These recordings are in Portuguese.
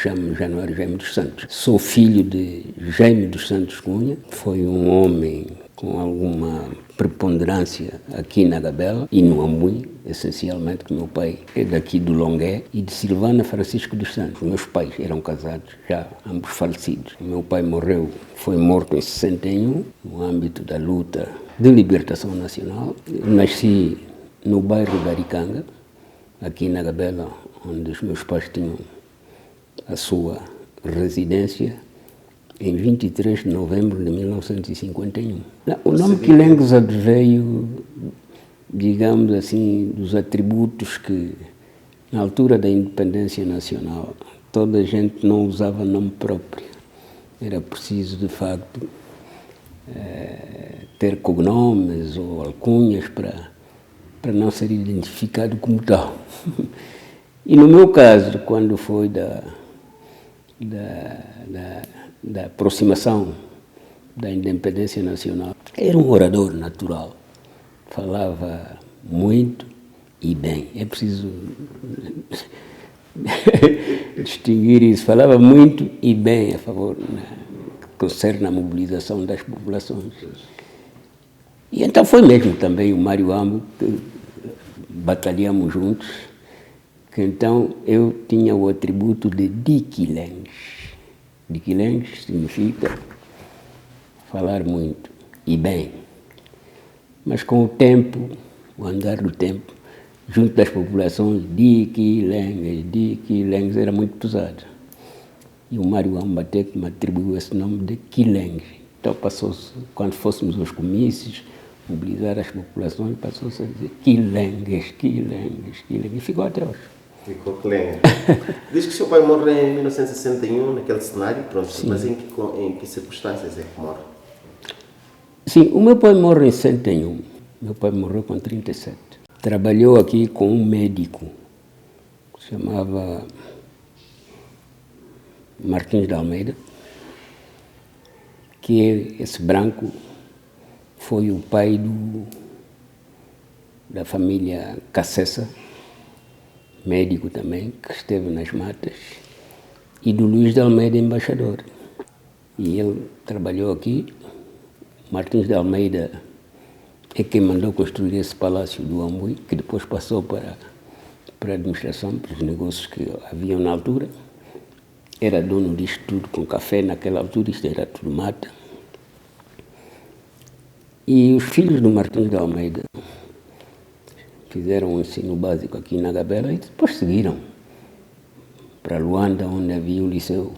chamo Januário Jaime dos Santos. Sou filho de Jaime dos Santos Cunha, foi um homem com alguma preponderância aqui na Gabela e no Amui, essencialmente, que meu pai é daqui do Longué, e de Silvana Francisco dos Santos. Meus pais eram casados, já ambos falecidos. Meu pai foi morto em 61, no âmbito da luta de libertação nacional. Nasci no bairro da Aricanga, aqui na Gabela, onde os meus pais tinham a sua residência, em 23 de novembro de 1951. O nome Quilengues adveio, digamos assim, dos atributos que, na altura da independência nacional, toda a gente não usava nome próprio. Era preciso, de facto, ter cognomes ou alcunhas para não ser identificado como tal. E no meu caso, quando foi da aproximação da independência nacional, era um orador natural, falava muito e bem. É preciso distinguir isso, falava muito e bem a favor, que concerne a mobilização das populações. E então foi mesmo também o Mário Amo, que batalhamos juntos, que então eu tinha o atributo de Diquilengues. Diquilengues significa falar muito e bem. Mas com o tempo, o andar do tempo, junto das populações, Diquilengues era muito pesado. E o Mário Ambaté que me atribuiu esse nome de Quilengues. Então passou-se, quando fôssemos aos comícios, mobilizar as populações, passou-se a dizer Quilengues. E ficou até hoje. Ficou Quilengues. Diz que seu pai morre em 1961, naquele cenário, pronto. Sim. Mas em que circunstâncias é que morre? Sim, o meu pai morre em 61. Meu pai morreu com 37. Trabalhou aqui com um médico, que se chamava Martins de Almeida, que esse branco foi o pai da família Cassessa, médico também, que esteve nas matas, e do Luís de Almeida, embaixador. E ele trabalhou aqui. Martins de Almeida é quem mandou construir esse palácio do Amui, que depois passou para a administração, para os negócios que haviam na altura. Era dono disto tudo com café, naquela altura isto era tudo mata. E os filhos do Martins de Almeida fizeram o ensino básico aqui na Gabela e depois seguiram para Luanda, onde havia o liceu,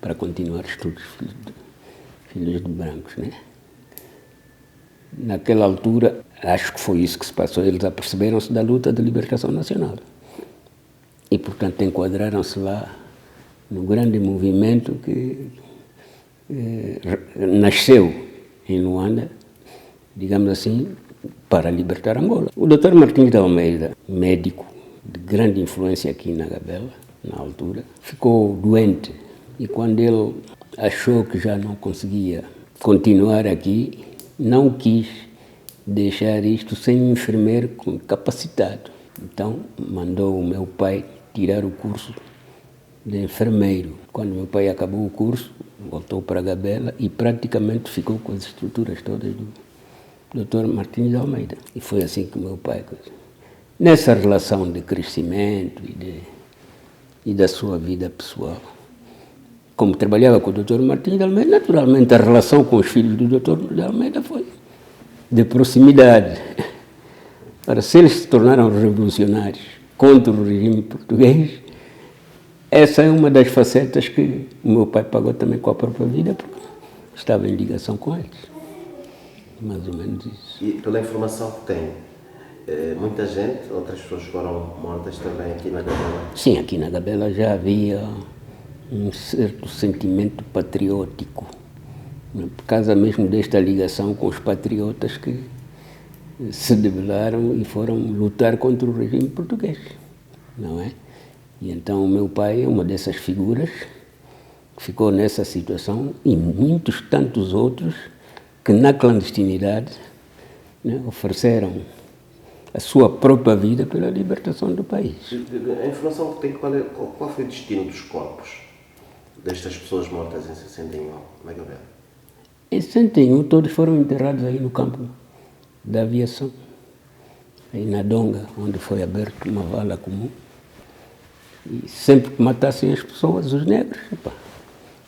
para continuar estudos, filhos de brancos, né? Naquela altura, acho que foi isso que se passou, eles aperceberam-se da luta de libertação nacional. E, portanto, enquadraram-se lá no grande movimento que nasceu em Luanda, digamos assim, para libertar Angola. O Dr. Martins de Almeida, médico de grande influência aqui na Gabela, na altura, ficou doente e quando ele achou que já não conseguia continuar aqui, não quis deixar isto sem um enfermeiro capacitado. Então mandou o meu pai tirar o curso de enfermeiro. Quando meu pai acabou o curso, voltou para a Gabela e praticamente ficou com as estruturas todas do Dr. Martins de Almeida. E foi assim que o meu pai, nessa relação de crescimento e da sua vida pessoal, como trabalhava com o Dr. Martins de Almeida, naturalmente a relação com os filhos do Dr. de Almeida foi de proximidade. Para se eles se tornaram revolucionários contra o regime português, essa é uma das facetas que o meu pai pagou também com a própria vida, porque estava em ligação com eles. Mais ou menos isso. E pela informação que tem, muita gente, outras pessoas foram mortas também aqui na Gabela? Sim, aqui na Gabela já havia um certo sentimento patriótico, por causa mesmo desta ligação com os patriotas que se debelaram e foram lutar contra o regime português, não é? E então o meu pai é uma dessas figuras que ficou nessa situação e muitos tantos outros que na clandestinidade, né, ofereceram a sua própria vida pela libertação do país. A informação que tem, qual foi o destino dos corpos? destas pessoas mortas em 61 na Gabela? Em 61 todos foram enterrados aí no campo da aviação, aí na Donga, onde foi aberta uma vala comum. E sempre que matassem as pessoas, os negros, opa,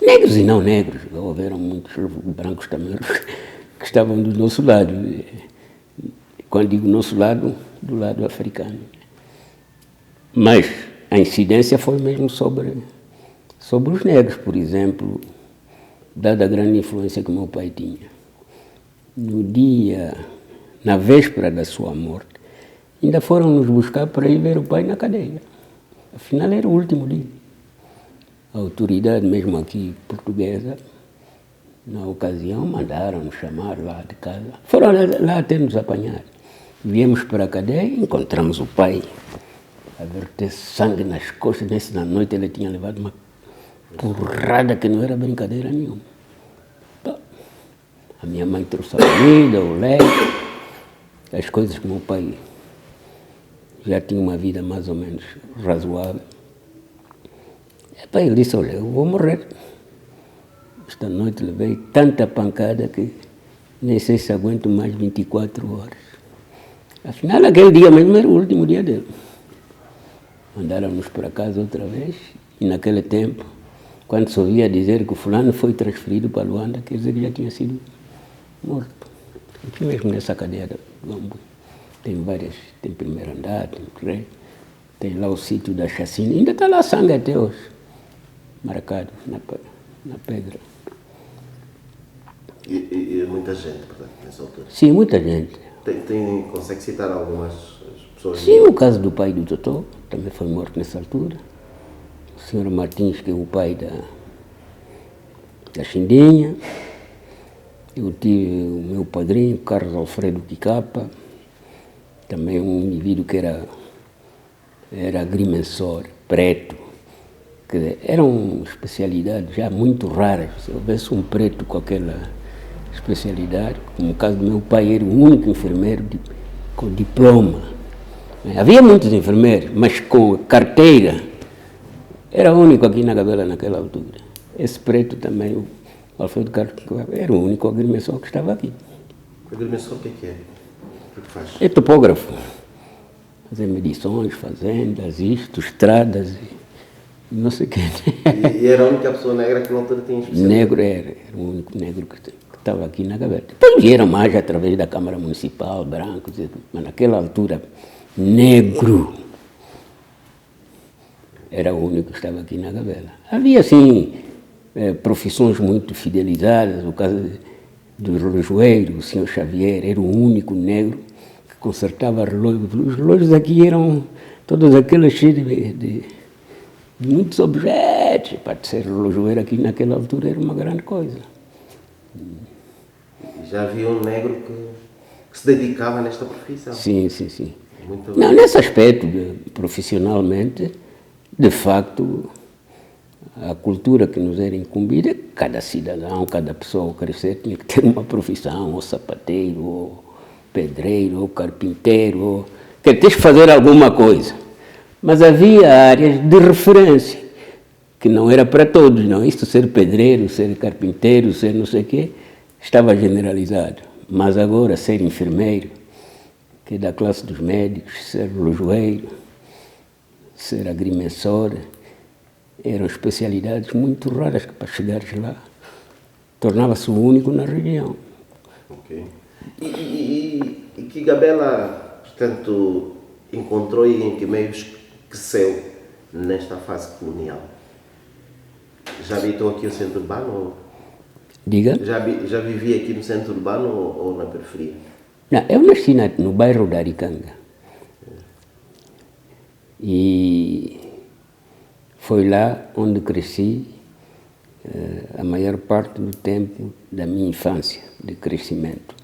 negros e não negros, houveram muitos brancos também que estavam do nosso lado. Quando digo nosso lado, do lado africano. Mas a incidência foi mesmo sobre os negros, por exemplo, dada a grande influência que meu pai tinha. No dia, na véspera da sua morte, ainda foram nos buscar para ir ver o pai na cadeia. Afinal, era o último dia. A autoridade, mesmo aqui portuguesa, na ocasião, mandaram-nos chamar lá de casa. Foram lá até nos apanhar. Viemos para a cadeia e encontramos o pai a verter sangue nas costas. Nessa noite ele tinha levado uma porrada que não era brincadeira nenhuma. A minha mãe trouxe a comida, o leite, as coisas que meu pai já tinha uma vida mais ou menos razoável. Ele disse, olha, eu vou morrer. Esta noite levei tanta pancada que nem sei se aguento mais 24 horas. Afinal, aquele dia mesmo era o último dia dele. Mandaram-nos para casa outra vez e naquele tempo, quando se ouvia dizer que o fulano foi transferido para Luanda, quer dizer que já tinha sido morto. Aqui mesmo nessa cadeia do Ambu. Tem várias, tem primeiro andar, tem lá o sítio da chacina, ainda está lá sangue até hoje, marcado na pedra. E muita gente, portanto, nessa altura? Sim, muita gente. Consegue citar algumas pessoas? Sim, o caso do pai do Totó, também foi morto nessa altura. O senhor Martins, que é o pai da Xindinha. Eu tive o meu padrinho, Carlos Alfredo Quicapa, também um indivíduo que era agrimensor, preto. Quer dizer, eram especialidades já muito raras. Se houvesse um preto com aquela especialidade, como o caso do meu pai, era o único enfermeiro com diploma. Havia muitos enfermeiros, mas com carteira. Era o único aqui na Gabela naquela altura. Esse preto também, o Alfredo Carlos, era o único agrimensor que estava aqui. O agrimensor o que é? O que faz? É topógrafo. Fazer medições, fazendas, estradas e não sei o quê. E era a única pessoa negra que na altura tinha especialidade? Negro era o único negro que estava aqui na Gabela. Depois vieram mais através da Câmara Municipal, brancos, mas naquela altura, negro era o único que estava aqui na Gabela. Havia, assim, profissões muito fidelizadas, o caso do relojoeiro, o senhor Xavier, era o único negro que consertava relógios. Os relógios aqui eram todos aqueles cheios de muitos objetos. Para ser relojoeiro aqui naquela altura era uma grande coisa. Já havia um negro que se dedicava nesta profissão? Sim, sim, sim. Muito Não, nesse aspecto, profissionalmente, de facto, a cultura que nos era incumbida, cada cidadão, cada pessoa ao crescer tinha que ter uma profissão, ou sapateiro, ou pedreiro, ou carpinteiro, ou que tens que fazer alguma coisa. Mas havia áreas de referência, que não era para todos, não. Isto ser pedreiro, ser carpinteiro, ser não sei o quê, estava generalizado. Mas agora ser enfermeiro, que é da classe dos médicos, ser relojoeiro, ser agrimensor, eram especialidades muito raras que para chegares lá tornava-se o único na região. Ok. E que Gabela, portanto, encontrou e em que meios cresceu nesta fase colonial? Já habitou aqui no centro urbano? Diga? Já vivia aqui no centro urbano ou na periferia? Não, eu nasci no bairro da Aricanga. E foi lá onde cresci a maior parte do tempo da minha infância, de crescimento.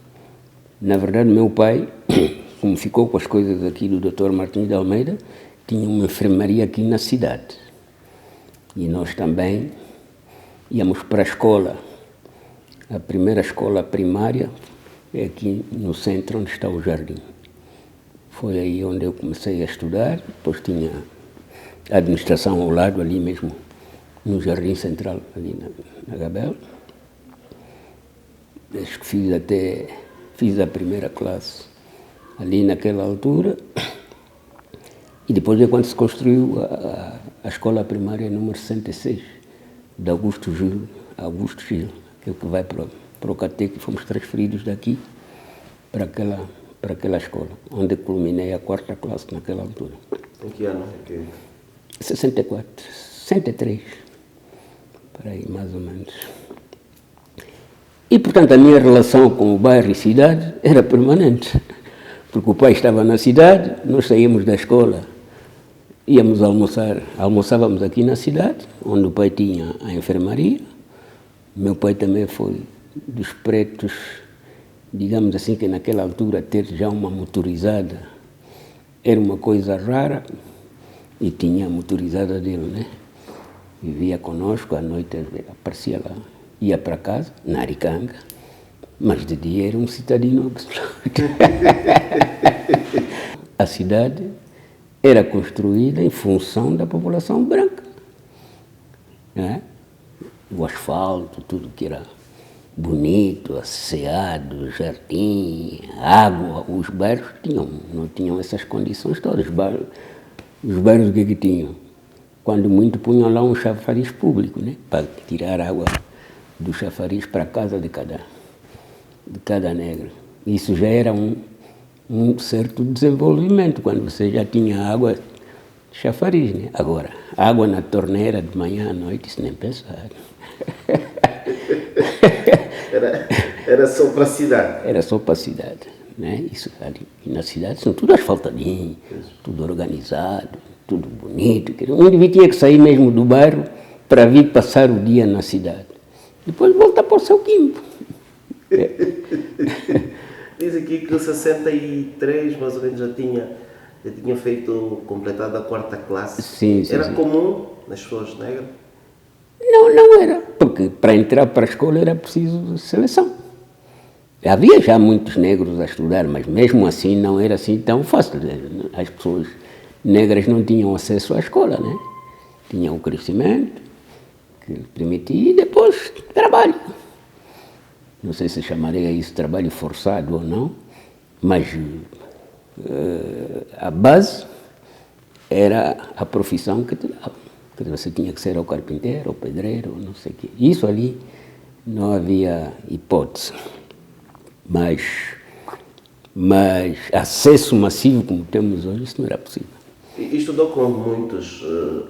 Na verdade, meu pai, como ficou com as coisas aqui do Dr. Martins de Almeida, tinha uma enfermaria aqui na cidade. E nós também íamos para a escola. A primeira escola primária é aqui no centro, onde está o jardim. Foi aí onde eu comecei a estudar, depois tinha a administração ao lado, ali mesmo, no Jardim Central, ali na Gabela. Acho que fiz a primeira classe ali naquela altura. E depois é quando se construiu a escola primária número 66, de Augusto Gil, aquele que vai para o Cateco, fomos transferidos daqui para aquela escola, onde culminei a 4ª classe naquela altura. Em que ano? 64, 63, por aí mais ou menos. E, portanto, a minha relação com o bairro e cidade era permanente, porque o pai estava na cidade, nós saíamos da escola, íamos almoçar, almoçávamos aqui na cidade, onde o pai tinha a enfermaria. Meu pai também foi dos pretos, digamos assim, que naquela altura ter já uma motorizada era uma coisa rara, e tinha a motorizada dele, né? Vivia conosco, à noite aparecia lá, ia para casa, na Aricanga, mas de dia era um cidadino absoluto. A cidade era construída em função da população branca, né? O asfalto, tudo que era bonito, asseado, jardim, água. Os bairros não tinham essas condições todas. Os bairros o que tinham? Quando muito punham lá um chafariz público, né? Para tirar água do chafariz para a casa de cada negro. Isso já era um certo desenvolvimento, quando você já tinha água de chafariz, né? Agora, água na torneira de manhã à noite, isso nem pensar. Era só para a cidade? Era só para a cidade, né? Isso ali, e na cidade são tudo asfaltadinho, tudo organizado, tudo bonito. Um indivíduo tinha que sair mesmo do bairro para vir passar o dia na cidade. Depois voltar para o seu quimbo. Diz aqui que em 63, mais ou menos, já tinha completado a 4ª classe. Sim. Era comum nas pessoas negras? Não era, porque para entrar para a escola era preciso seleção. Havia já muitos negros a estudar, mas mesmo assim não era assim tão fácil. As pessoas negras não tinham acesso à escola, né? Tinham o crescimento que permitia e depois trabalho. Não sei se chamaria isso trabalho forçado ou não, mas a base era a profissão que te dava. Que você tinha que ser ou carpinteiro, ou pedreiro, ou não sei o quê. Isso ali não havia hipótese. Mas acesso massivo como temos hoje, isso não era possível. E estudou com muitos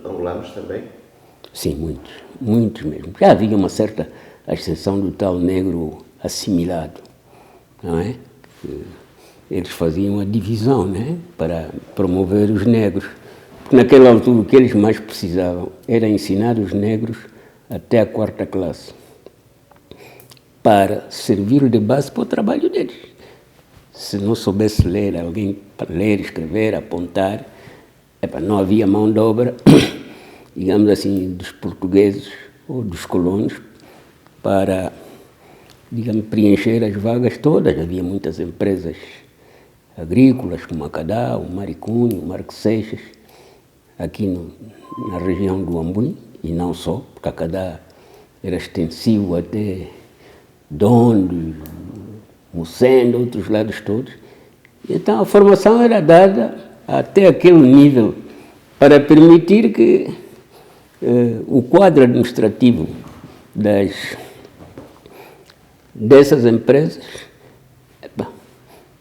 angolanos também? Sim, muitos mesmo. Já havia uma certa ascensão do tal negro assimilado, não é? Eles faziam a divisão, né? Para promover os negros. Porque naquela altura o que eles mais precisavam era ensinar os negros até a 4ª classe, para servir de base para o trabalho deles. Se não soubesse ler, alguém para ler, escrever, apontar, não havia mão de obra, digamos assim, dos portugueses ou dos colonos para, digamos, preencher as vagas todas. Havia muitas empresas agrícolas, como a Cadá, o Maricunho, o Marco Seixas, aqui na região do Ambuim, e não só, porque a Cadá era extensivo até Dondo, Mocendo, outros lados todos. Então a formação era dada até aquele nível para permitir que o quadro administrativo dessas empresas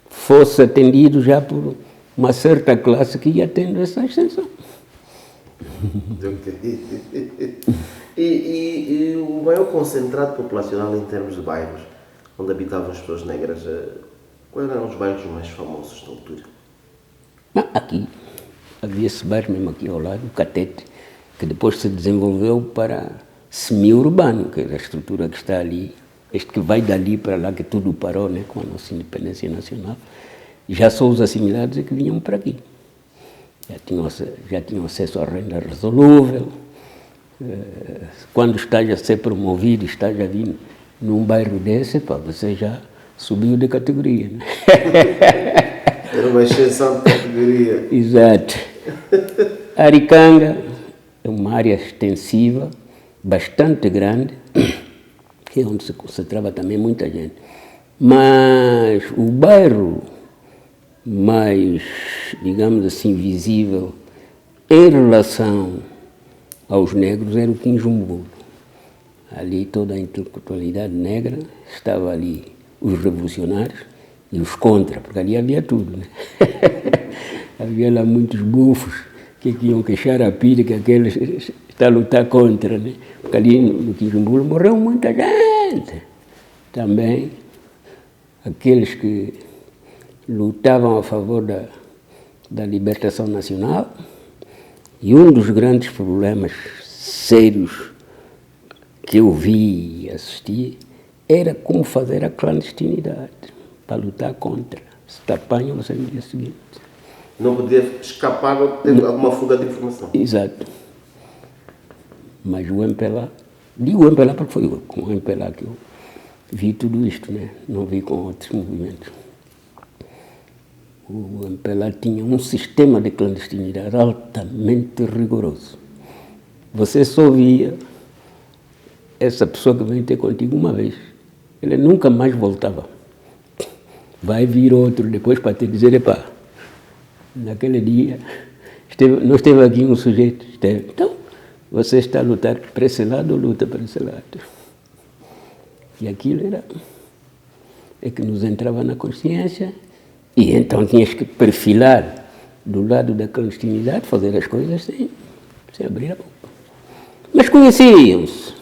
fosse atendido já por uma certa classe que ia tendo essa extensão. E o maior concentrado populacional em termos de bairros onde habitavam as pessoas negras, quais eram os bairros mais famosos na altura? Aqui, havia esse bairro mesmo aqui ao lado, o Catete, que depois se desenvolveu para semi-urbano, que é a estrutura que está ali, este que vai dali para lá, que tudo parou, né, com a nossa independência nacional. Já só os assimilados é que vinham para aqui. Já tinham acesso à renda resolúvel. Quando estás a ser promovido, estás a vir num bairro desse, você já subiu de categoria. Né? Era uma exceção de categoria. Exato. Aricanga é uma área extensiva, bastante grande, que é onde se concentrava também muita gente. Mas o bairro mais, digamos assim, visível em relação aos negros era o Quinjumburo. Ali toda a intelectualidade negra estava ali, os revolucionários e os contra, porque ali havia tudo, né? Havia lá muitos bufos que iam queixar a pilha que aqueles está a lutar contra, né? Porque ali no Quinjumburo morreu muita gente. Também aqueles que lutavam a favor da libertação nacional, e um dos grandes problemas sérios que eu vi e assisti era como fazer a clandestinidade para lutar contra. Se te apanham, você no dia seguinte. Não podia escapar ou ter alguma fuga de informação. Exato. Mas o MPLA, digo MPLA porque foi com o MPLA que eu vi tudo isto, né? Não vi com outros movimentos. O MPLA tinha um sistema de clandestinidade altamente rigoroso. Você só via essa pessoa que vem ter contigo uma vez. Ele nunca mais voltava. Vai vir outro depois para te dizer, epá, naquele dia não esteve aqui um sujeito, esteve. Então, você está a lutar para esse lado ou luta para esse lado? E aquilo é que nos entrava na consciência, e então tinhas que perfilar do lado da clandestinidade, fazer as coisas sem abrir a boca. Mas conheciam-se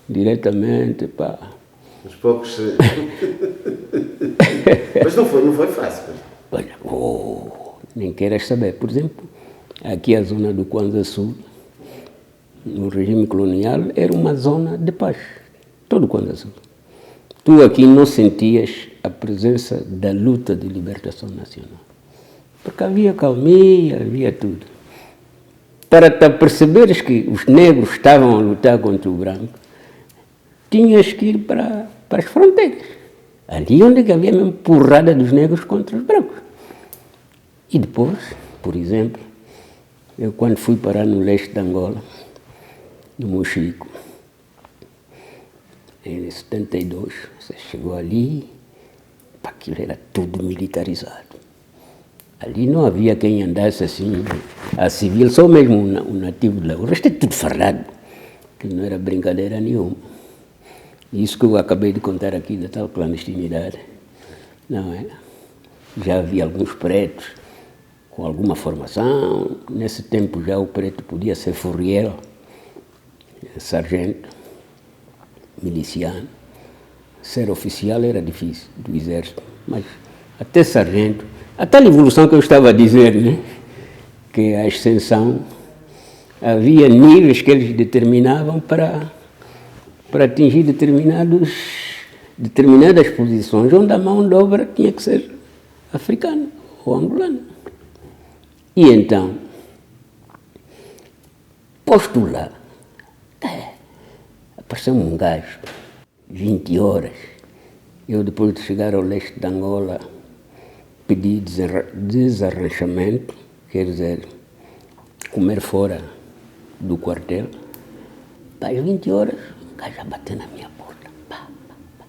diretamente, pá. Uns poucos. Mas não foi fácil. Olha, nem queiras saber. Por exemplo, aqui a zona do Kwanza Sul, no regime colonial, era uma zona de paz. Todo o Kwanza Sul. Tu aqui não sentias a presença da luta de libertação nacional. Porque havia calmia, havia tudo. Para te perceberes que os negros estavam a lutar contra o branco, tinhas que ir para as fronteiras. Ali onde havia mesmo porrada dos negros contra os brancos. E depois, por exemplo, eu quando fui parar no leste de Angola, no Mochico, em 72, você chegou ali, aquilo era tudo militarizado. Ali não havia quem andasse assim, a civil, só mesmo o nativo de lá. O resto é tudo farrado, que não era brincadeira nenhuma. Isso que eu acabei de contar aqui da tal clandestinidade, não é? Já havia alguns pretos com alguma formação. Nesse tempo já o preto podia ser furriel, sargento, miliciano. Ser oficial era difícil, do exército, mas até sargento. A tal evolução que eu estava a dizer, né? Que a ascensão, havia níveis que eles determinavam para atingir determinadas posições, onde a mão de obra tinha que ser africana ou angolana. E então, posto lá, apareceu um gajo, 20 horas. Eu, depois de chegar ao leste de Angola, pedi desarranchamento, quer dizer, comer fora do quartel. Às 20 horas, o gajo já bateu na minha porta. Pá, pá, pá.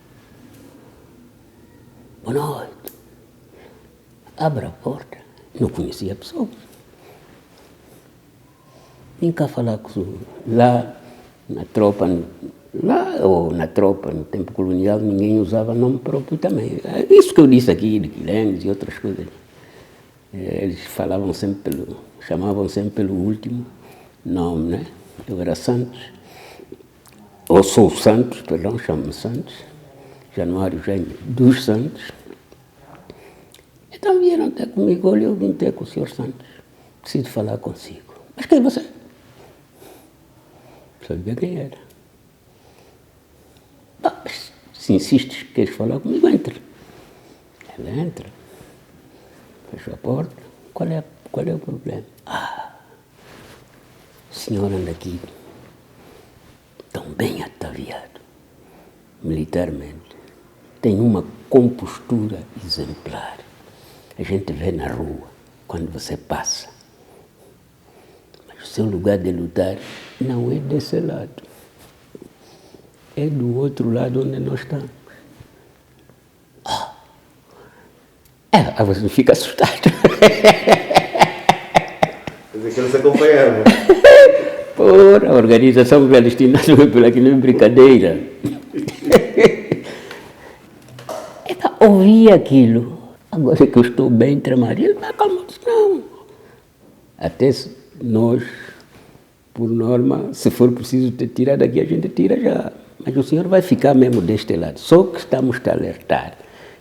Boa noite. Abre a porta. Não conhecia a pessoa. Vim cá falar com o senhor. Lá na tropa, no tempo colonial, ninguém usava nome próprio também. Isso que eu disse aqui, de Quilengues e outras coisas. Eles chamavam sempre pelo último nome, né? Eu era Santos, ou sou Santos, perdão, chamo-me Santos, Januário Jaime dos Santos. Então vieram até comigo, olha, eu vim ter com o senhor Santos, preciso falar consigo. Mas quem é você? Sabia quem era. Se insistes que queres falar comigo, entra. Ela entra, fecha a porta. Qual é o problema? O senhor anda aqui tão bem ataviado, militarmente, tem uma compostura exemplar. A gente vê na rua, quando você passa. Mas o seu lugar de lutar não é desse lado. é do outro lado onde nós estamos. Você fica assustado. Quer dizer que eles acompanharam. A organização palestina não é pela que não é brincadeira. Ouvi aquilo. Agora que eu estou bem tramado, ele me calma, não. Até nós, por norma, se for preciso tirar daqui, a gente tira já. Mas o senhor vai ficar mesmo deste lado. Só que estamos a alertar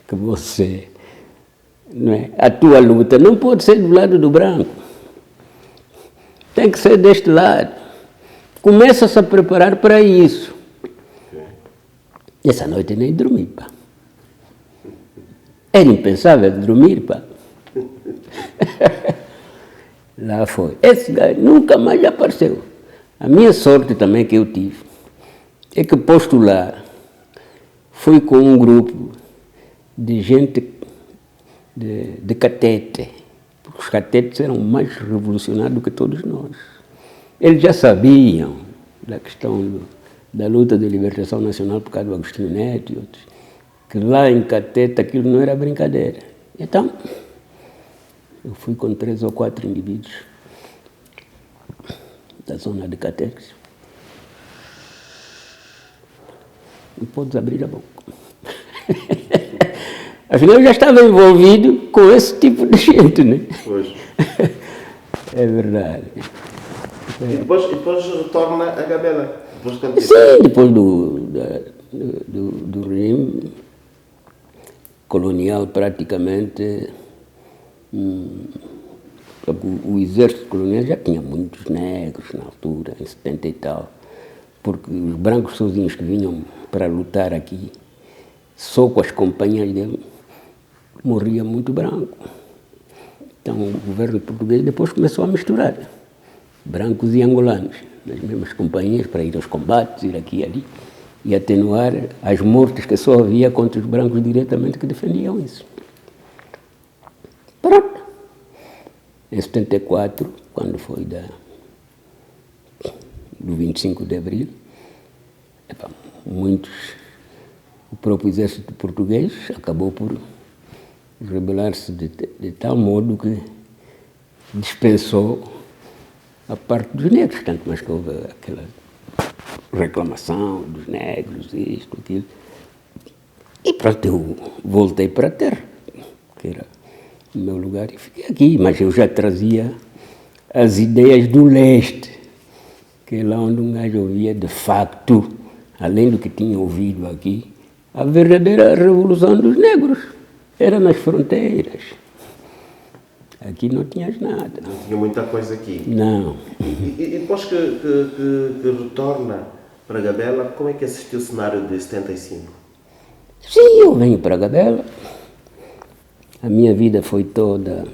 que você, não é? A tua luta não pode ser do lado do branco. Tem que ser deste lado. Começa-se a preparar para isso. Essa noite nem dormi, pá. Era impensável dormir, pá. Lá foi. Esse gajo nunca mais apareceu. A minha sorte também que eu tive é que posto lá fui com um grupo de gente de catete. Porque os catetes eram mais revolucionários do que todos nós. Eles já sabiam da questão da luta de libertação nacional por causa do Agostinho Neto e outros, que lá em Catete aquilo não era brincadeira. Então, eu fui com 3 ou 4 indivíduos da zona de Catete. Não podes abrir a boca. Afinal, eu já estava envolvido com esse tipo de gente, né? Pois. É verdade. E depois retorna a Gabela. Sim, depois do regime colonial, praticamente, o exército colonial já tinha muitos negros na altura, em 70 e tal, porque os brancos sozinhos que vinham para lutar aqui, só com as companhias dele, morria muito branco. Então o governo português depois começou a misturar brancos e angolanos nas mesmas companhias para ir aos combates, ir aqui e ali, e atenuar as mortes que só havia contra os brancos diretamente que defendiam isso. Pronto. Em 74, quando foi do 25 de abril, o próprio exército português acabou por rebelar-se de tal modo que dispensou a parte dos negros, tanto mais que houve aquela reclamação dos negros, isto, aquilo. E pronto, eu voltei para a terra, que era o meu lugar, e fiquei aqui, mas eu já trazia as ideias do leste, que é lá onde um gajo ouvia de facto, além do que tinha ouvido aqui, a verdadeira revolução dos negros. Era nas fronteiras. Aqui não tinhas nada. Não tinha muita coisa aqui. Não. E depois que retorna para Gabela, como é que assistiu o cenário de 75? Sim, eu venho para Gabela. A minha vida foi toda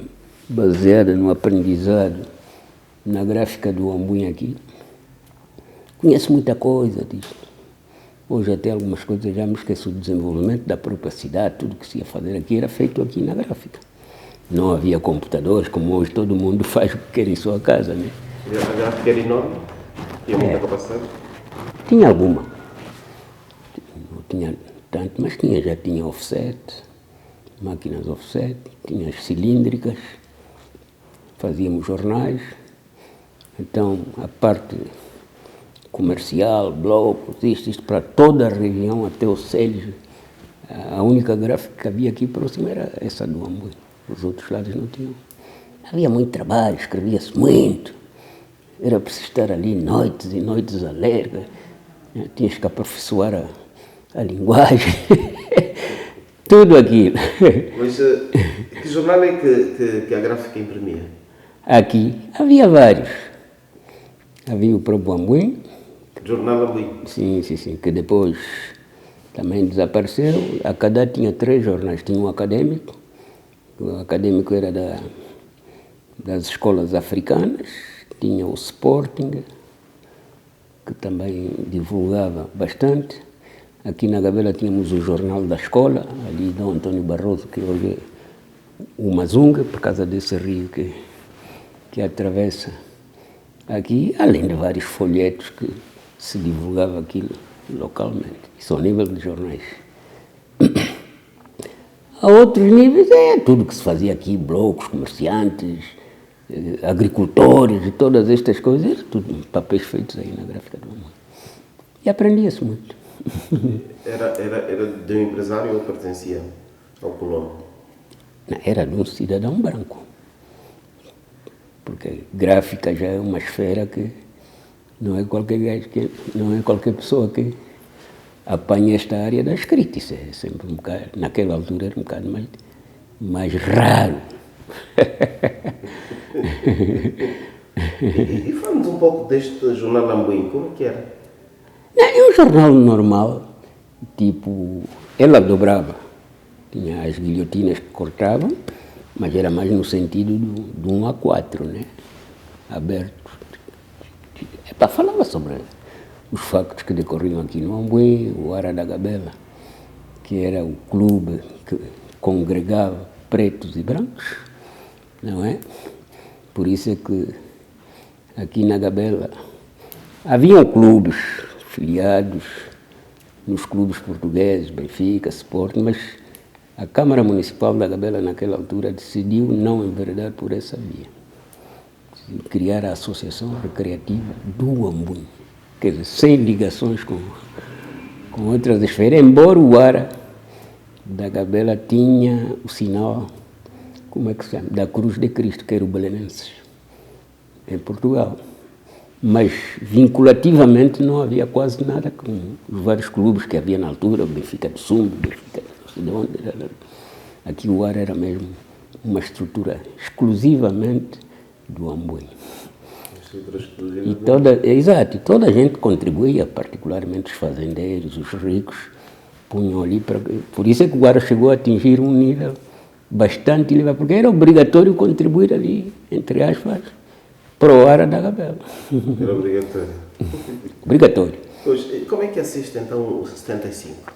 baseada no aprendizado na gráfica do Ambuim aqui. Conheço muita coisa disto. Hoje até algumas coisas já me esqueço do desenvolvimento da própria cidade, tudo que se ia fazer aqui era feito aqui na gráfica. Não havia computadores, como hoje todo mundo faz o que quer em sua casa, né? A gráfica era enorme? Tinha muita capacidade? Tinha alguma. Não tinha tanto, mas já tinha offset, máquinas offset, tinha as cilíndricas, fazíamos jornais. Então, a parte comercial, blocos, isto para toda a região, até o Célio, a única gráfica que havia aqui próxima era essa do Ambuim. Os outros lados não tinham. Havia muito trabalho, escrevia-se muito. Era preciso estar ali noites e noites a ler. Tinhas que aperfeiçoar a linguagem. Tudo aquilo. Mas que jornal é que a gráfica imprimia? Aqui havia vários. Havia o próprio Ambuim. Jornal Ambuim? Sim, que depois também desapareceu. A Cadá tinha 3 jornais. Tinha um acadêmico. O acadêmico era das escolas africanas. Tinha o Sporting, que também divulgava bastante. Aqui na Gabela tínhamos o Jornal da Escola, ali do Antônio Barroso, que hoje é o Mazunga, por causa desse rio que atravessa aqui, além de vários folhetos que se divulgava aquilo localmente. Isso ao nível de jornais. A outros níveis é tudo que se fazia aqui, blocos, comerciantes, agricultores e todas estas coisas, tudo papéis feitos aí na gráfica do Amor. E aprendia-se muito. Era de um empresário ou pertencia ao colono? Não, era de um cidadão branco. Porque gráfica já é uma esfera que não é qualquer pessoa que apanha esta área da escrita. Isso é sempre um bocado, naquela altura era um bocado mais raro. E fala-nos um pouco deste jornal Amboim, como é que era? É um jornal normal, tipo, ela dobrava, tinha as guilhotinas que cortavam, mas era mais no sentido do 1 a 4, né? Aberto. Falava sobre os factos que decorriam aqui no Amboim, o Ara da Gabela, que era o clube que congregava pretos e brancos, não é? Por isso é que aqui na Gabela haviam clubes filiados nos clubes portugueses, Benfica, Sport, mas a Câmara Municipal da Gabela naquela altura decidiu não enveredar por essa via. Criar a Associação Recreativa do Amboim, quer dizer, sem ligações com outras esferas, embora o Ara da Gabela tinha o sinal, como é que se chama, da Cruz de Cristo, que era o Belenenses, em Portugal. Mas vinculativamente não havia quase nada com os vários clubes que havia na altura, o Benfica do Sul, o Benfica de onde. Aqui o Ara era mesmo uma estrutura exclusivamente do Amboim. E toda a gente contribuía, particularmente os fazendeiros, os ricos, punham ali para... Por isso é que o Ara chegou a atingir um nível bastante elevado, porque era obrigatório contribuir ali, entre aspas, para o Ara da Gabela. Era obrigatório. Obrigatório. Pois, como é que assiste então o 75?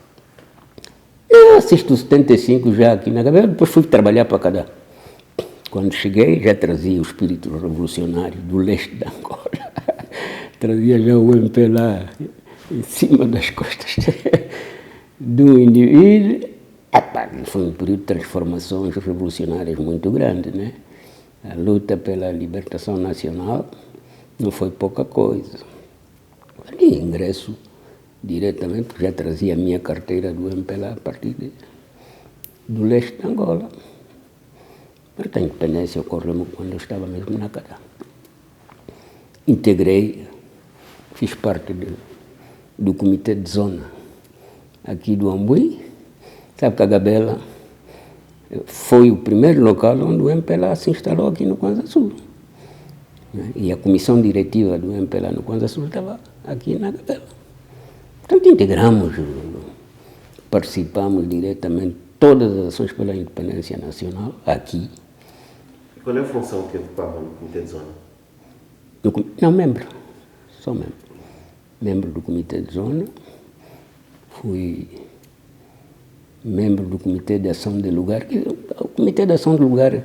Eu assisto o 75 já aqui na Gabela, depois fui trabalhar para cada. Quando cheguei, já trazia o espírito revolucionário do leste da Angola. Trazia já o MPLA em cima das costas do indivíduo. Foi um período de transformações revolucionárias muito grande, né? A luta pela libertação nacional não foi pouca coisa. Ali ingresso diretamente, porque já trazia a minha carteira do MPLA a partir do leste da Angola. Mas a independência ocorreu quando eu estava mesmo na Cadá. Integrei, fiz parte do comitê de zona aqui do Amboim. Sabe que a Gabela foi o primeiro local onde o MPLA se instalou aqui no Kwanza Sul. E a comissão diretiva do MPLA no Kwanza Sul estava aqui na Gabela. Portanto, integramos, participamos diretamente de todas as ações pela independência nacional aqui. Qual é a função que ocupava no Comitê de Zona? Não, membro, só membro. Membro do Comitê de Zona, fui membro do Comitê de Ação de Lugar. O Comitê de Ação de Lugar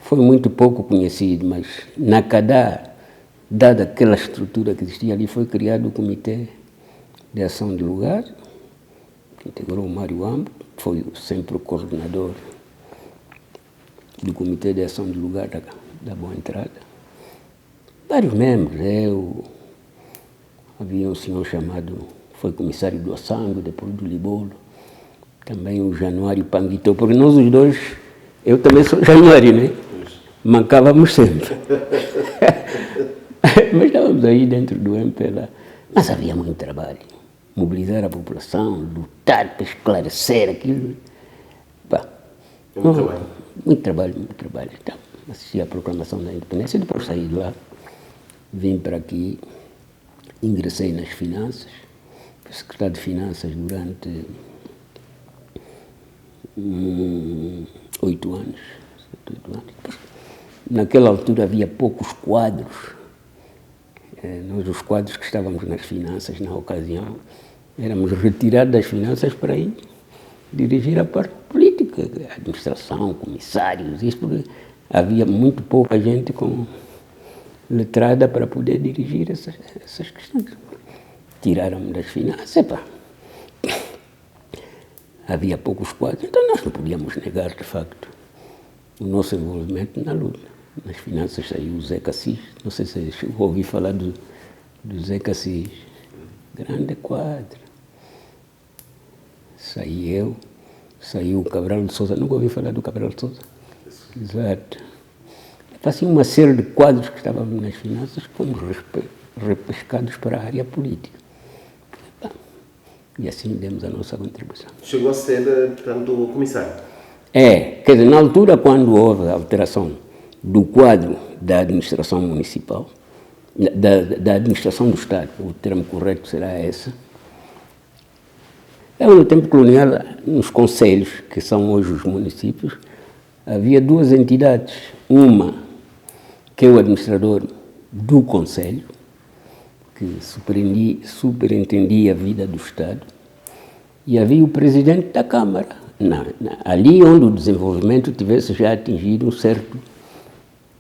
foi muito pouco conhecido, mas na Cadá, dada aquela estrutura que existia ali, foi criado o Comitê de Ação de Lugar, que integrou o Mário Ambo, foi sempre o coordenador do Comitê de Ação de Lugar da Boa Entrada. Vários membros, havia um senhor chamado, foi comissário do Ossango, depois do Libolo, também o Januário Panguito, porque nós os dois, eu também sou Januário, né? Mancávamos sempre. Mas estávamos aí dentro do MPLA, mas havia muito trabalho. Mobilizar a população, lutar para esclarecer aquilo. Muito trabalho. Então, assisti à proclamação da independência, depois saí de lá, vim para aqui, ingressei nas finanças, fui secretário de finanças durante 8 anos. Naquela altura havia poucos quadros. Nós, os quadros que estávamos nas finanças na ocasião, éramos retirados das finanças para ir dirigir a parte política, administração, comissários, isso porque havia muito pouca gente com letrada para poder dirigir essas questões. tiraram-me das finanças. Epá, havia poucos quadros, então nós não podíamos negar, de facto, o nosso envolvimento na luta. Nas finanças saiu o Zé Cassis, não sei se ouvi falar do Zé Cassis, grande quadro. Saí eu, saiu o Cabral de Sousa, nunca ouvi falar do Cabral de Sousa. Exato. Assim, uma série de quadros que estavam nas finanças fomos repescados para a área política. E assim demos a nossa contribuição. Chegou a ser, portanto, comissário? Quer dizer, na altura, quando houve a alteração do quadro da administração municipal, da administração do Estado, o termo correto será esse, no tempo colonial, nos conselhos, que são hoje os municípios, havia duas entidades. Uma, que é o administrador do conselho, que superintendia a vida do Estado, e havia o presidente da Câmara, ali onde o desenvolvimento tivesse já atingido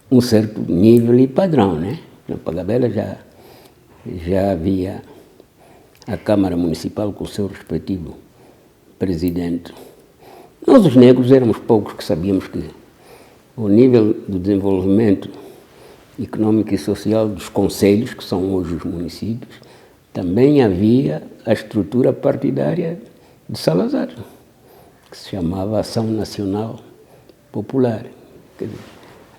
um certo nível e padrão, né? Na Pagabela já havia a Câmara Municipal com o seu respectivo presidente. Nós, os negros, éramos poucos que sabíamos que o nível do desenvolvimento econômico e social dos conselhos, que são hoje os municípios, também havia a estrutura partidária de Salazar, que se chamava Ação Nacional Popular. Quer dizer,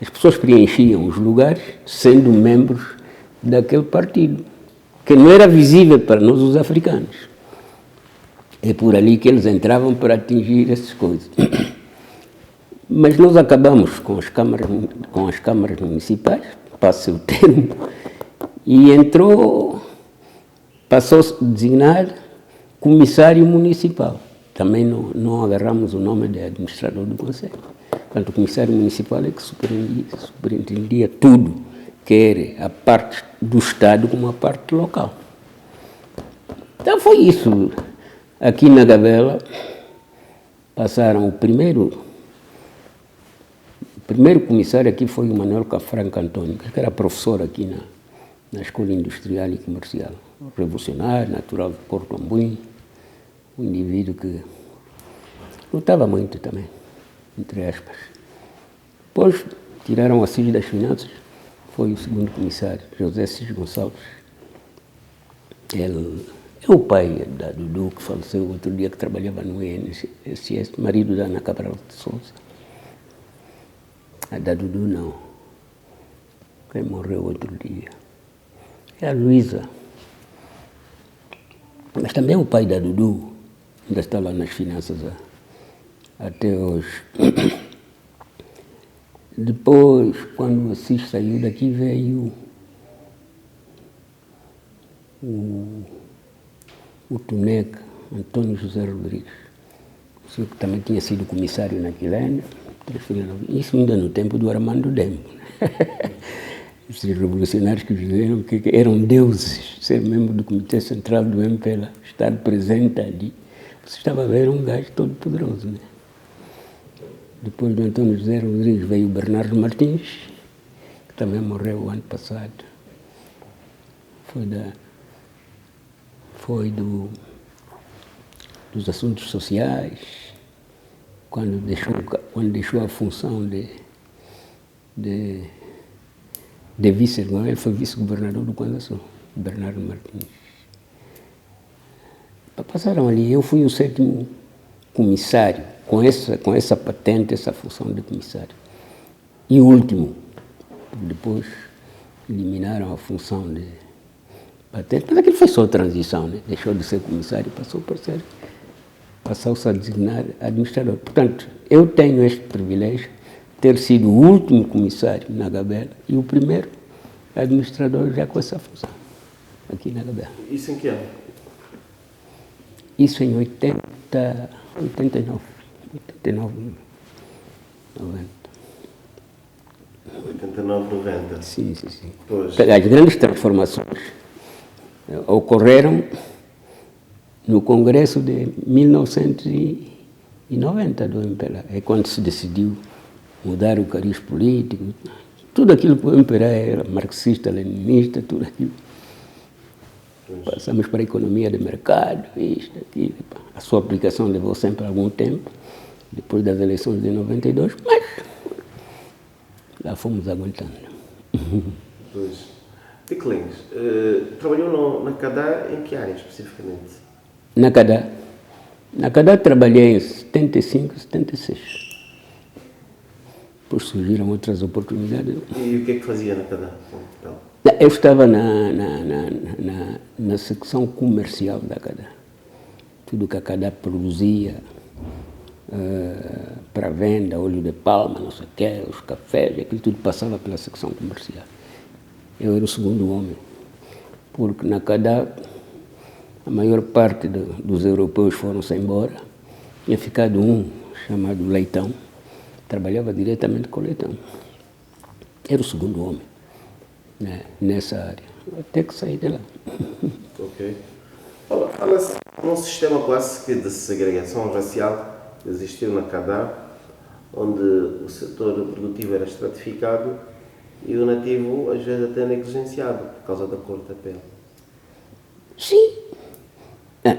as pessoas preenchiam os lugares sendo membros daquele partido, que não era visível para nós, os africanos. É por ali que eles entravam para atingir essas coisas. Mas nós acabamos com as câmaras municipais, passa o termo, e passou-se a designar comissário municipal. Também não agarramos o nome de administrador do conselho. Portanto, o comissário municipal é que superintendia tudo, quer a parte do Estado como a parte local. Então foi isso. Aqui na Gabela passaram o primeiro comissário aqui foi o Manuel Cafranco Antônio, que era professor aqui na Escola Industrial e Comercial. Revolucionário, natural de Porto Ambuim, um indivíduo que lutava muito também, entre aspas. Depois tiraram o Assis das Finanças, foi o segundo comissário, José Cis Gonçalves. Ele é o pai da Dudu, que faleceu outro dia, que trabalhava no INSS, marido da Ana Cabral de Sousa. A da Dudu não, quem morreu outro dia. É a Luísa. Mas também o pai da Dudu ainda está lá nas finanças até hoje. Depois, quando o Assis saiu daqui, veio o Tuneca, Antônio José Rodrigues, que também tinha sido comissário na Quilene, isso ainda no tempo do Armando Dembo. Esses revolucionários que diziam que eram deuses, ser membro do Comitê Central do MPLA, estar presente ali. Você estava a ver um gajo todo poderoso, né? Depois do Antônio José Rodrigues veio o Bernardo Martins, que também morreu o ano passado. Foi dos assuntos sociais, quando deixou a função de vice-governador, ele foi vice-governador do Guandaçu, Bernardo Martins. Passaram ali, eu fui o 7º comissário, com essa patente, essa função de comissário. E o último, depois eliminaram a função de patente, mas aquilo foi só transição, né? Deixou de ser comissário, passou-se a designar administrador. Portanto, eu tenho este privilégio de ter sido o último comissário na Gabela e o primeiro administrador já com essa função, aqui na Gabela. Isso em que ano? Isso em 89, 90. 89, 90. Sim. Pois. As grandes transformações ocorreram no Congresso de 1990 do MPLA. É quando se decidiu mudar o cariz político. Tudo aquilo que o MPLA era marxista, leninista, tudo aquilo Passamos para a economia de mercado, isto, aquilo. A sua aplicação levou sempre algum tempo, depois das eleições de 92, mas lá fomos aguentando. Pois. Ticlins, trabalhou na CADA em que área especificamente? Na CADA trabalhei em 75, 76. Depois surgiram outras oportunidades. E o que é que fazia na CADA? Eu estava na secção comercial da CADA. Tudo que a CADA produzia para venda, óleo de palma, não sei o quê, os cafés, aquilo tudo passava pela secção comercial. Eu era o segundo homem, porque na CADA a maior parte dos europeus foram-se embora. Tinha ficado um chamado Leitão, trabalhava diretamente com o Leitão. Era o segundo homem, né, nessa área, até que saí de lá. Ok. Fala-se num sistema quase que de segregação racial que existiu na CADA, onde o setor produtivo era estratificado e o nativo às vezes até negligenciado por causa da cor da pele. Sim.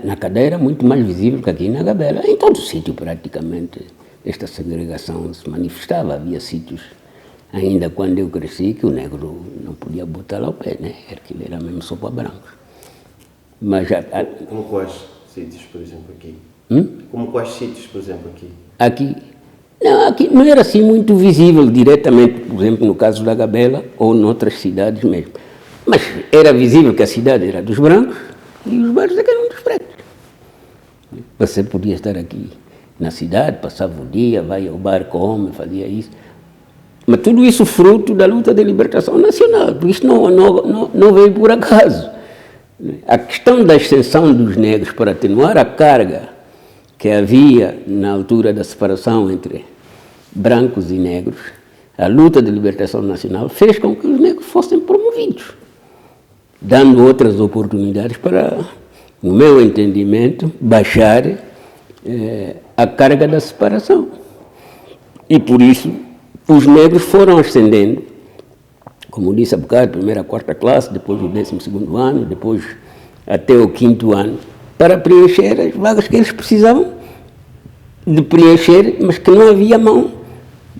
Na CADA era muito mais visível que aqui na Gabela. Em todo sítio, praticamente, esta segregação se manifestava. Havia sítios, ainda quando eu cresci, que o negro não podia botar lá o pé, né? Aquilo era mesmo só para brancos. Mas Como quais sítios, por exemplo, aqui? Como quais sítios, por exemplo, aqui? Aqui não era assim muito visível diretamente, por exemplo, no caso da Gabela ou noutras cidades mesmo. Mas era visível que a cidade era dos brancos e os bairros eram dos pretos. Você podia estar aqui na cidade, passava o dia, vai ao bar, come, fazia isso. Mas tudo isso fruto da luta de libertação nacional. Isto não veio por acaso. A questão da ascensão dos negros para atenuar a carga que havia na altura da separação entre brancos e negros, a luta de libertação nacional fez com que os negros fossem promovidos, dando outras oportunidades para, no meu entendimento, baixar a carga da separação. E por isso os negros foram ascendendo, como disse há bocado, primeiro a quarta classe, depois o 12º ano, depois até o 5º ano, para preencher as vagas que eles precisavam de preencher, mas que não havia mão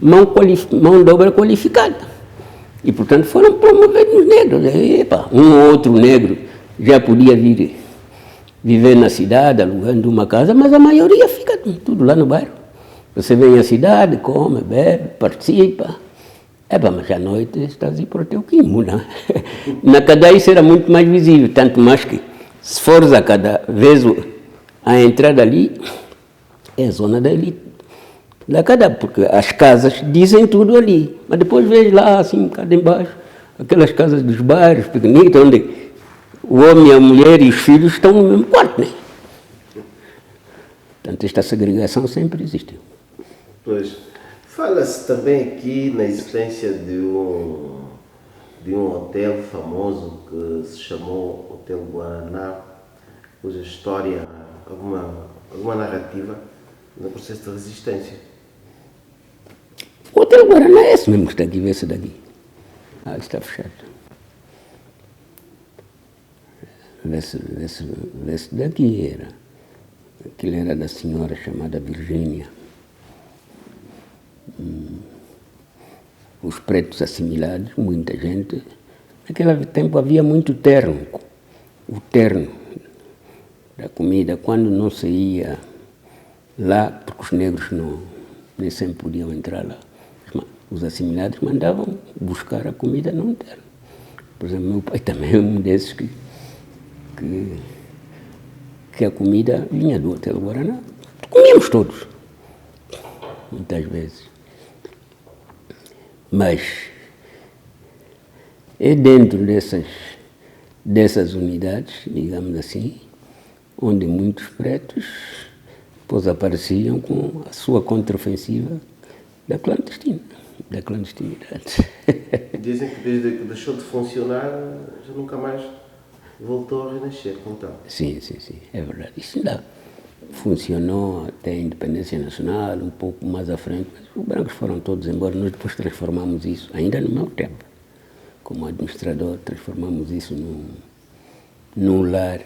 de obra qualificada. E, portanto, foram promovidos os negros. Um ou outro negro já podia vir viver na cidade, alugando uma casa, mas a maioria fica tudo lá no bairro. Você vem à cidade, come, bebe, participa. Mas à noite estás aí para o teu quimo, né? Na CADA isso era muito mais visível, tanto mais que, se fores a CADA, vês a entrada ali, é a zona da elite da CADA, porque as casas dizem tudo ali, mas depois vês lá, assim, um bocado embaixo, aquelas casas dos bairros pequenitas, onde o homem, a mulher e os filhos estão no mesmo quarto, né? Portanto, esta segregação sempre existiu. Pois, fala-se também aqui na existência de um hotel famoso que se chamou Hotel Guaraná, cuja história, alguma narrativa no processo de resistência. O Hotel Guaraná é esse mesmo que está aqui, vê-se daqui. Está fechado. Vê-se daqui era. Aquilo era da senhora chamada Virgínia. Os pretos assimilados, muita gente. Naquele tempo havia muito terno. O terno da comida, quando não se ia lá, porque os negros nem sempre podiam entrar lá, os assimilados mandavam buscar a comida no terno. Por exemplo, meu pai também é um desses que a comida vinha do Hotel Guaraná. Comíamos todos, muitas vezes. Mas é dentro dessas unidades, digamos assim, onde muitos pretos depois apareciam com a sua contraofensiva da clandestinidade. Dizem que desde que deixou de funcionar já nunca mais voltou a renascer, então. Sim, é verdade. Isso ainda funcionou até a independência nacional, um pouco mais à frente, mas os brancos foram todos embora. Nós depois transformamos isso, ainda no meu tempo, como administrador, transformamos isso num lar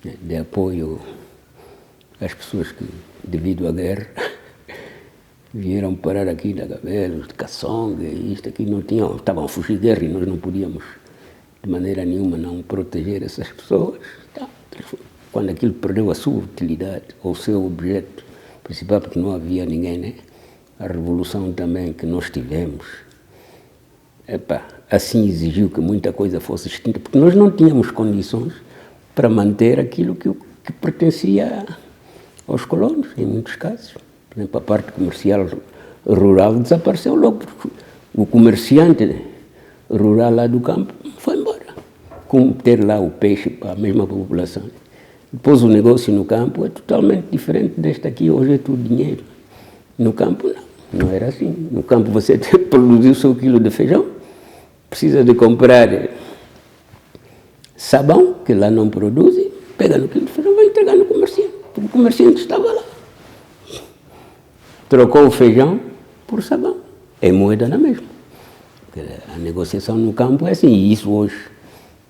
de apoio às pessoas que, devido à guerra, vieram parar aqui na Gabelos, de Kassonga, isto aqui, não tinham, estavam a fugir de guerra e nós não podíamos de maneira nenhuma não proteger essas pessoas. Então, quando aquilo perdeu a sua utilidade, ou o seu objeto principal, porque não havia ninguém, né? A revolução também que nós tivemos, assim exigiu que muita coisa fosse extinta, porque nós não tínhamos condições para manter aquilo que pertencia aos colonos, em muitos casos. Por exemplo, a parte comercial rural desapareceu logo, porque o comerciante rural lá do campo foi embora. Como ter lá o peixe para a mesma população. Depois o negócio no campo é totalmente diferente deste aqui, hoje é tudo dinheiro. No campo não era assim. No campo você produziu o seu quilo de feijão, precisa de comprar sabão, que lá não produz, pega no quilo de feijão e vai entregar no comerciante. O comerciante estava lá. Trocou o feijão por sabão. É moeda na mesma. A negociação no campo é assim, e isso hoje.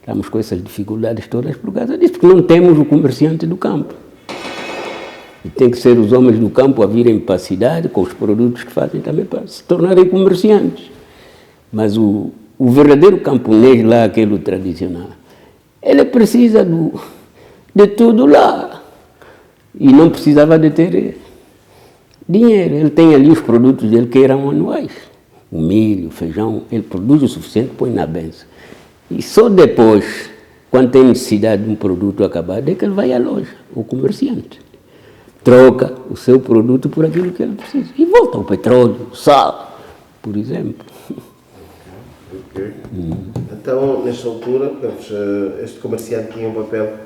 Estamos com essas dificuldades todas por causa disso, porque não temos o comerciante do campo. E tem que ser os homens do campo a virem para a cidade com os produtos que fazem também para se tornarem comerciantes. Mas o verdadeiro camponês lá, aquele tradicional, ele precisa de tudo lá. E não precisava de ter dinheiro. Ele tem ali os produtos dele que eram anuais. O milho, o feijão, ele produz o suficiente, põe na benção. E só depois, quando tem necessidade de um produto acabado, é que ele vai à loja, o comerciante. Troca o seu produto por aquilo que ele precisa. E volta o petróleo, o sal, por exemplo. Okay. Então, nesta altura, este comerciante tinha um papel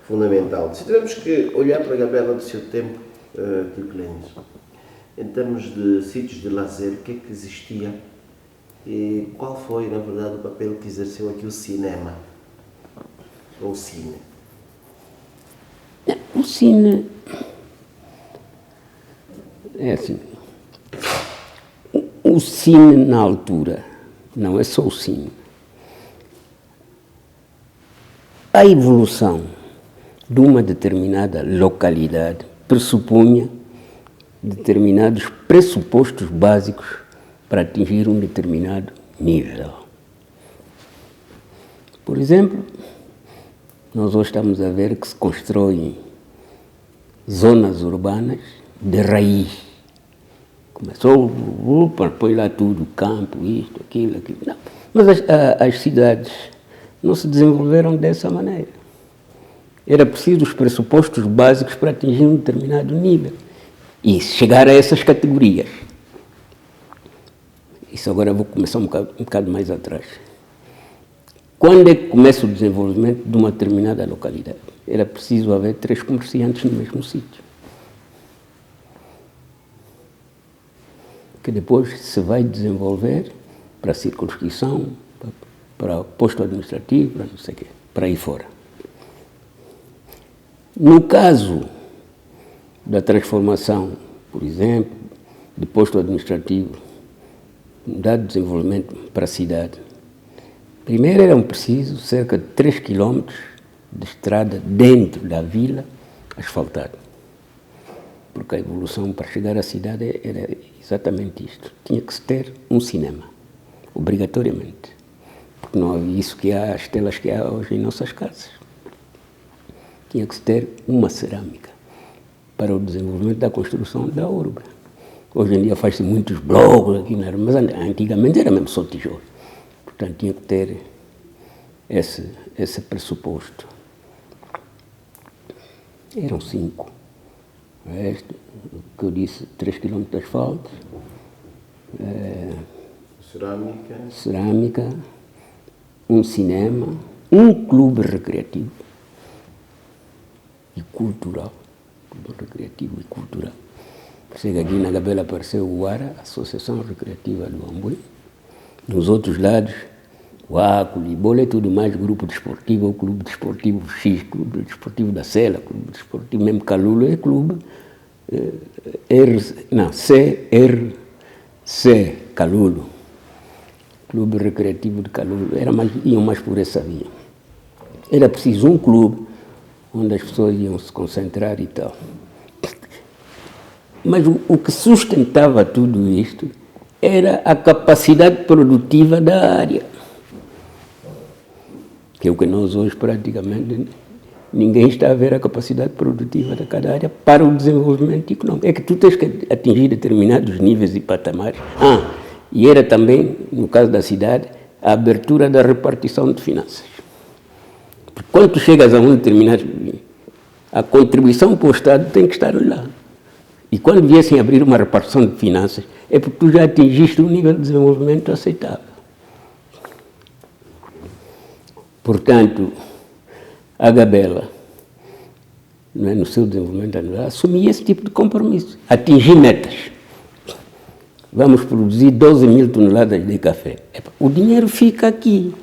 fundamental. Se tivermos que olhar para a Gabela do seu tempo, Clenis, em termos de sítios de lazer, o que é que existia? E qual foi, na verdade, o papel que exerceu aqui o cinema? Ou o cine? O cine é assim. O cine na altura, não é só o cine. A evolução de uma determinada localidade pressupunha determinados pressupostos básicos para atingir um determinado nível. Por exemplo, nós hoje estamos a ver que se constroem zonas urbanas de raiz. Começou, põe lá tudo, campo, isto, aquilo. Não. Mas as cidades não se desenvolveram dessa maneira. Era preciso os pressupostos básicos para atingir um determinado nível e chegar a essas categorias. Isso agora eu vou começar um bocado mais atrás. Quando é que começa o desenvolvimento de uma determinada localidade? Era preciso haver 3 comerciantes no mesmo sítio. Que depois se vai desenvolver para a circunscrição, para o posto administrativo, para não sei o quê, para aí fora. No caso da transformação, por exemplo, de posto administrativo, dado desenvolvimento para a cidade, primeiro eram precisos cerca de 3 quilómetros de estrada dentro da vila asfaltada. Porque a evolução para chegar à cidade era exatamente isto. Tinha que se ter um cinema, obrigatoriamente. Porque não havia isso que há, as telas que há hoje em nossas casas. Tinha que se ter uma cerâmica para o desenvolvimento da construção da urba. Hoje em dia faz-se muitos blocos aqui, mas antigamente era mesmo só tijolo. Portanto, tinha que ter esse pressuposto. Eram 5. Este, que eu disse, 3 km de asfalto. Cerâmica, um cinema, um clube recreativo e cultural. Clube recreativo e cultural. Chega aqui na Gabela apareceu o ARA, Associação Recreativa do Amboim. Nos outros lados, o Áculi, Bola e tudo mais, grupo desportivo, o clube desportivo X, clube desportivo da Sela, clube desportivo mesmo Calulo, é clube CRC Calulo, clube recreativo de Calulo, iam mais por essa via. Era preciso um clube onde as pessoas iam se concentrar e tal. Mas o que sustentava tudo isto era a capacidade produtiva da área, que é o que nós hoje praticamente ninguém está a ver a capacidade produtiva de cada área para o desenvolvimento econômico. É que tu tens que atingir determinados níveis e patamares. E era também, no caso da cidade, a abertura da repartição de finanças. Porque quando tu chegas a um determinado nível, a contribuição para o Estado tem que estar lá. E quando viessem abrir uma repartição de finanças, é porque tu já atingiste um nível de desenvolvimento aceitável. Portanto, a Gabela, não é, no seu desenvolvimento anual, assumia esse tipo de compromisso. Atingir metas. Vamos produzir 12 mil toneladas de café. O dinheiro fica aqui.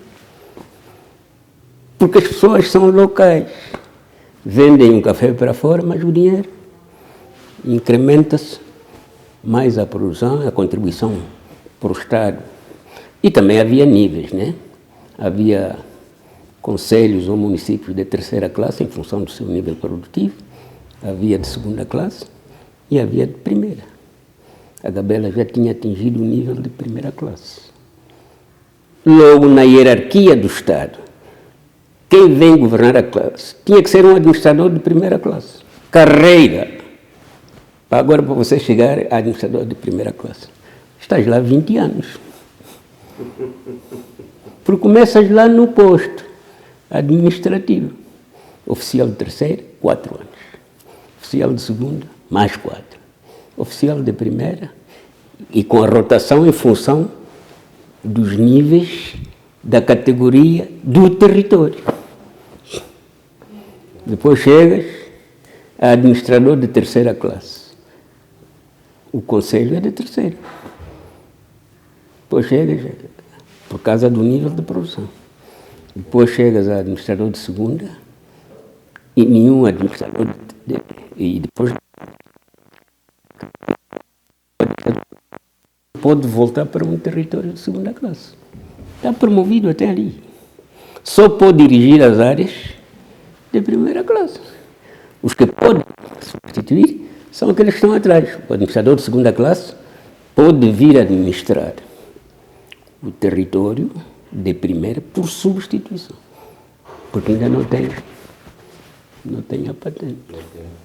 Porque as pessoas são locais. Vendem um café para fora, mas o dinheiro incrementa-se mais a produção, a contribuição para o Estado. E também havia níveis, né? Havia concelhos ou municípios de terceira classe em função do seu nível produtivo, havia de segunda classe e havia de primeira. A Gabela já tinha atingido o nível de primeira classe. Logo, na hierarquia do Estado, quem vem governar a classe tinha que ser um administrador de primeira classe. Carreira. Agora, para você chegar a administrador de primeira classe, estás lá 20 anos. Porque começas lá no posto administrativo. Oficial de terceira, 4 anos. Oficial de segunda, mais 4. Oficial de primeira, e com a rotação em função dos níveis da categoria do território. Depois chegas a administrador de terceira classe. O conselho é de terceira. Depois chegas por causa do nível de produção. Depois chegas a administrador de segunda e nenhum administrador e depois pode voltar para um território de segunda classe. Está promovido até ali. Só pode dirigir as áreas de primeira classe. Os que podem substituir são aqueles que estão atrás. O administrador de segunda classe pode vir administrar o território de primeira por substituição, porque ainda não tem a patente.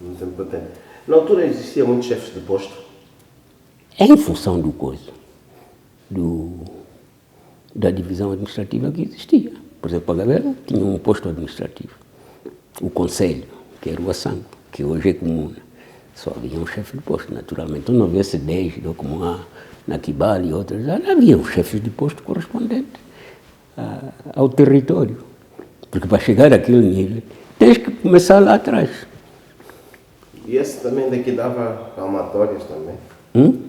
Não tem patente. Na altura existiam muitos chefes de posto? É em função do coisa, da divisão administrativa que existia. Por exemplo, a Gabela tinha um posto administrativo. O Conselho, que era o Assango, que hoje é comum, só havia um chefe de posto, naturalmente. Não havia 10, como há na Kibali e outras, havia os chefes de posto correspondentes ao território. Porque para chegar àquele nível, tens que começar lá atrás. E esse também daqui dava palmatórias também?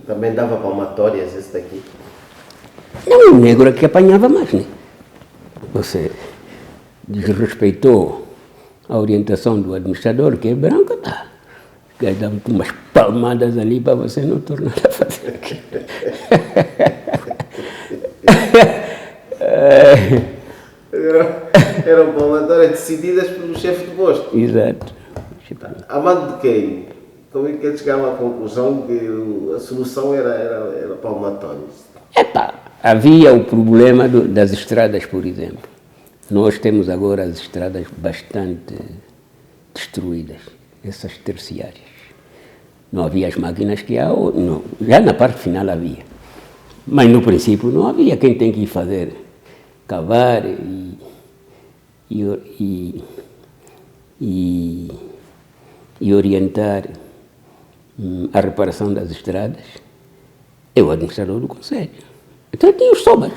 Também dava palmatórias esse daqui? Não, o negro é que apanhava mais, né? Você desrespeitou a orientação do administrador, que é branco, tá? Dava-te umas palmadas ali para você não tornar a fazer aquilo. Eram palmatórias decididas pelo chefe de posto? Exato. A mando de quem? Como é que eles chegaram à conclusão que a solução era palmatórias? Havia o problema das estradas, por exemplo. Nós temos agora as estradas bastante destruídas, essas terciárias. Não havia as máquinas que há, não, já na parte final havia. Mas no princípio não havia. Quem tem que ir fazer? Cavar e orientar a reparação das estradas é o administrador do Conselho. Então tinha os sobras.